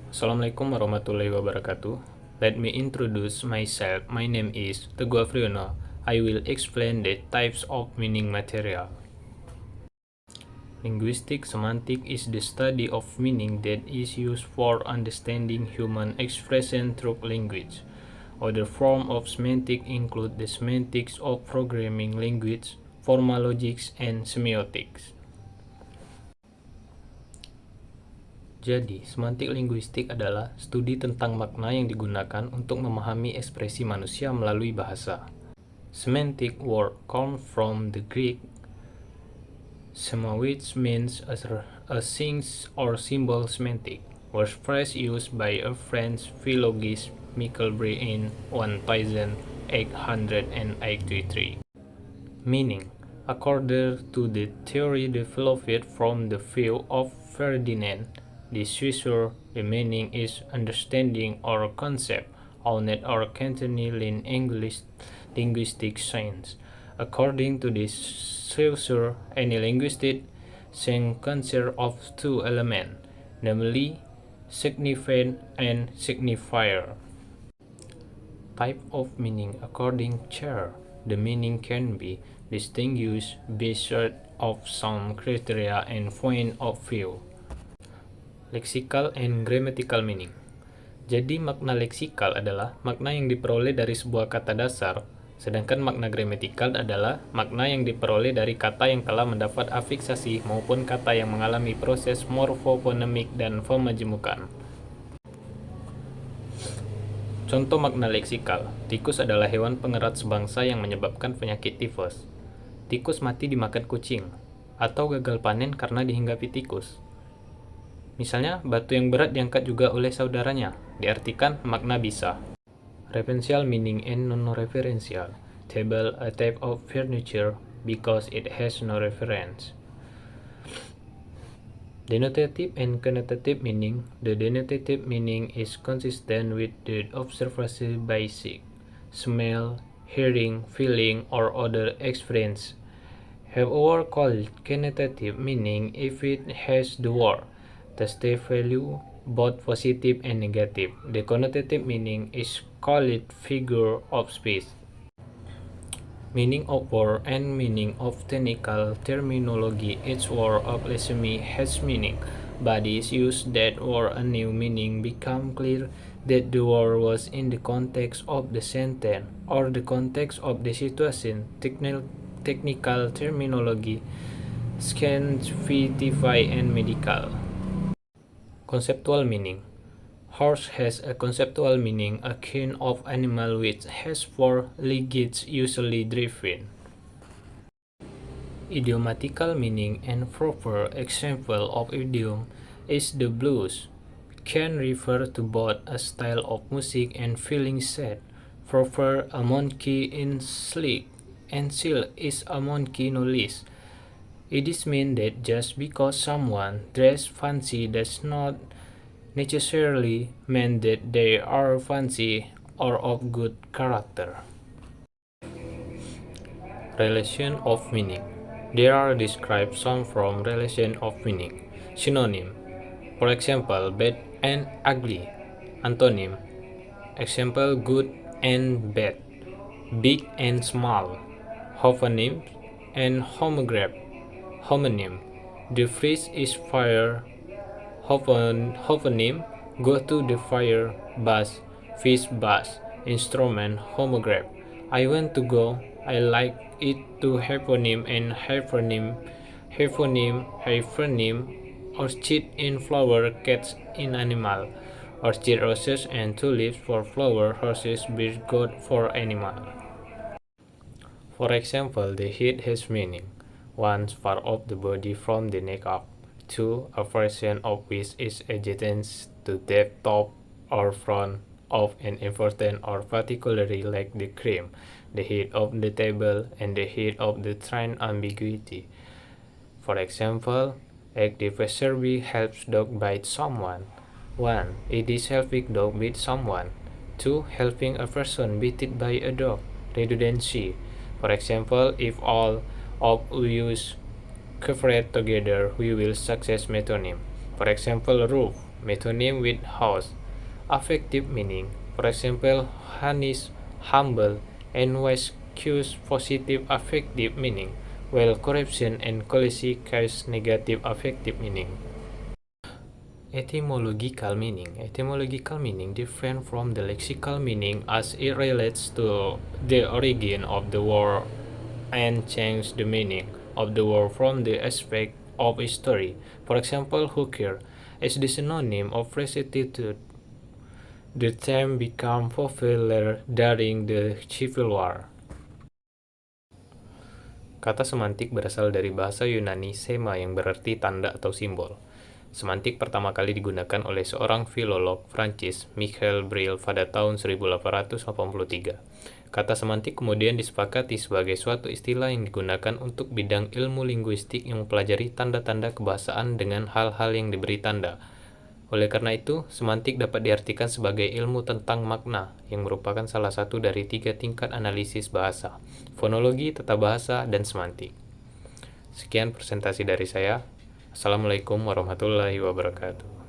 Assalamualaikum warahmatullahi wabarakatuh. Let me introduce myself. My name is Teguh Afriyono. I will explain the types of meaning material. Linguistic semantic is the study of meaning that is used for understanding human expression through language. Other forms of semantic include the semantics of programming language, formal logics, and semiotics. Jadi, semantik linguistik adalah studi tentang makna yang digunakan untuk memahami ekspresi manusia melalui bahasa. Semantic word comes from the Greek sema, which means a things or symbol semantic, was phrase used by a French philologist Michel Bray in 1883. Meaning, according to the theory developed from the view of Ferdinand de Saussure, the meaning is understanding or concept, owned or contained in English linguistic science. According to this Saussure, any linguistic science consists of two elements, namely signifiant and signifier. Type of meaning according Chair. The meaning can be distinguished based on some criteria and point of view. Lexical and grammatical meaning. Jadi makna leksikal adalah makna yang diperoleh dari sebuah kata dasar, sedangkan makna gramatikal adalah makna yang diperoleh dari kata yang telah mendapat afiksasi maupun kata yang mengalami proses morfofonemik dan pemajemukan. Contoh makna leksikal, tikus adalah hewan pengerat sebangsa yang menyebabkan penyakit tifus. Tikus mati dimakan kucing, atau gagal panen karena dihinggapi tikus. Misalnya, batu yang berat diangkat juga oleh saudaranya, diartikan makna bisa. Referential meaning and non-referential. Table, a type of furniture because it has no reference. Denotative and connotative meaning. The denotative meaning is consistent with the observation by sight, smell, hearing, feeling, or other experience. However, called connotative meaning if it has the word taste value, both positive and negative. The connotative meaning is called figure of speech. Meaning of word and meaning of technical terminology. Each word of alchemy has meaning, but is used that word a new meaning become clear that the word was in the context of the sentence or the context of the situation. Technical terminology, scientific and medical. Conceptual meaning. Horse has a conceptual meaning, a kind of animal which has four legs usually driven. Idiomatical meaning and proper example of idiom is the blues. Can refer to both a style of music and feeling sad. Proper, a monkey in sleek, and silk is a monkey no less. It is mean that just because someone dress fancy does not necessarily mean that they are fancy or of good character. Relation of meaning. There are described some from relation of meaning. Synonym. For example, bad and ugly. Antonym. Example, good and bad. Big and small. Homonym and homograph. Homonym. The fish is fire. Homonym. Go to the fire. Bus. Fish bus. Instrument. Homograph. I want to go. I like it to hyponym and hypernym. Hyphonym. Orchid in flower. Cats in animal. Orchid roses and tulips for flower. Horses bird goat for animal. For example, the head has meaning. 1. Part of the body from the neck up. 2. A version of which is adjacent to the top or front of an important or particularly like the cream, the head of the table, and the head of the train ambiguity. For example, active verb helps dog bite someone. 1. It is helping dog bite someone. 2. Helping a person bitten by a dog. Redundancy. For example, if all of we use covered together, we will success metonym. For example, roof, metonym with house. Affective meaning. For example, Han is humble and wise cues positive affective meaning, while corruption and jealousy carries negative affective meaning. Etymological meaning. Etymological meaning different from the lexical meaning as it relates to the origin of the word and change the meaning of the word from the aspect of history. For example, hooker is the synonym of prostitute. The term became popular during the Civil War. Kata semantik berasal dari bahasa Yunani sema yang berarti tanda atau simbol. Semantik pertama kali digunakan oleh seorang filolog Prancis, Michel Bril, pada tahun 1883. Kata semantik kemudian disepakati sebagai suatu istilah yang digunakan untuk bidang ilmu linguistik yang mempelajari tanda-tanda kebahasaan dengan hal-hal yang diberi tanda. Oleh karena itu, semantik dapat diartikan sebagai ilmu tentang makna, yang merupakan salah satu dari 3 tingkat analisis bahasa: fonologi, tata bahasa, dan semantik. Sekian presentasi dari saya. Assalamualaikum warahmatullahi wabarakatuh.